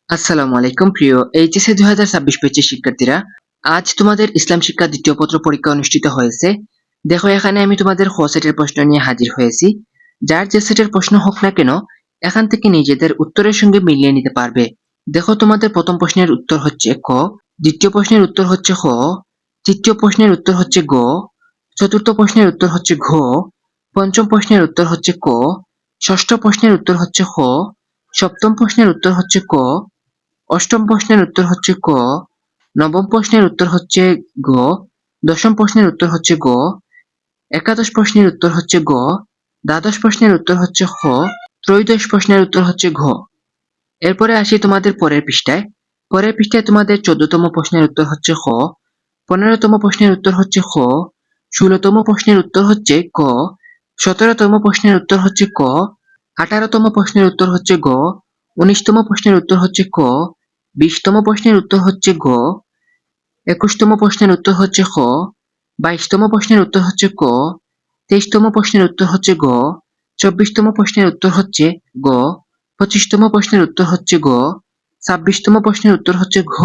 আসসালামু আলাইকুম প্রিয় এইচএসসি 2026 ব্যাচের শিক্ষার্থীরা, আজ তোমাদের ইসলাম শিক্ষা দ্বিতীয় পত্র পরীক্ষা অনুষ্ঠিত হয়েছে। দেখো, এখানে আমি তোমাদের খ সেটের প্রশ্ন নিয়ে হাজির হয়েছি। যার যে সেটের প্রশ্ন হোক না কেন, এখান থেকে নিজেদের উত্তরের সঙ্গে মিলিয়ে নিতে পারবে। দেখো, তোমাদের প্রথম প্রশ্নের উত্তর হচ্ছে ক, দ্বিতীয় প্রশ্নের উত্তর হচ্ছে খ, তৃতীয় প্রশ্নের উত্তর হচ্ছে গ, চতুর্থ প্রশ্নের উত্তর হচ্ছে ঘ, পঞ্চম প্রশ্নের উত্তর হচ্ছে ক, ষষ্ঠ প্রশ্নের উত্তর হচ্ছে খ, সপ্তম প্রশ্নের উত্তর হচ্ছে ক, অষ্টম প্রশ্নের উত্তর হচ্ছে ক, নবম প্রশ্নের উত্তর হচ্ছে গ, দশম প্রশ্নের উত্তর হচ্ছে গ, একাদশ প্রশ্নের উত্তর হচ্ছে গ, দ্বাদশ প্রশ্নের উত্তর হচ্ছে খ, ত্রয়োদশ প্রশ্নের উত্তর হচ্ছে ঘ। এরপরে আসি তোমাদের পরের পৃষ্ঠায়। পরের পৃষ্ঠায় তোমাদের 14তম প্রশ্নের উত্তর হচ্ছে খ, 15তম প্রশ্নের উত্তর হচ্ছে খ, 16তম প্রশ্নের উত্তর হচ্ছে ক, 17তম প্রশ্নের উত্তর হচ্ছে ক, 18তম প্রশ্নের উত্তর হচ্ছে গ, 19তম প্রশ্নের উত্তর হচ্ছে ক, 20তম প্রশ্নের উত্তর হচ্ছে গ, 21তম প্রশ্নের উত্তর হচ্ছে খ, 22তম প্রশ্নের উত্তর হচ্ছে ক, 23তম প্রশ্নের উত্তর হচ্ছে গ, 24তম প্রশ্নের উত্তর হচ্ছে গ, 25তম প্রশ্নের উত্তর হচ্ছে গ, 26তম প্রশ্নের উত্তর হচ্ছে ঘ,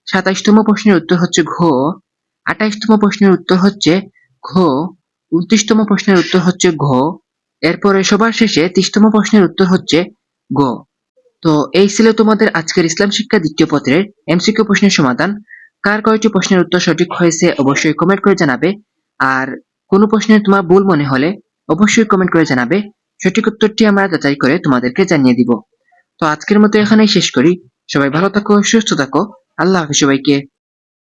27তম প্রশ্নের উত্তর হচ্ছে ঘ, 28তম প্রশ্নের উত্তর হচ্ছে ঘ, 29তম প্রশ্নের উত্তর হচ্ছে ঘ। এরপরে সবার শেষে 30তম প্রশ্নের উত্তর হচ্ছে গ। তো এই ছিল তোমাদের আজকের ইসলাম শিক্ষা দ্বিতীয় পত্রের এমসিকিউ প্রশ্নের সমাধান। কার কয়টি প্রশ্নের উত্তর সঠিক হয়েছে অবশ্যই কমেন্ট করে জানাবে। আর কোনো প্রশ্নের তোমার ভুল মনে হলে অবশ্যই কমেন্ট করে জানাবে। সঠিক উত্তরটি আমরা যাচাই করে তোমাদেরকে জানিয়ে দিব। তো আজকের মতো এখানেই শেষ করি। সবাই ভালো থাকো, সুস্থ থাকো। আল্লাহ হাফেজ সবাইকে।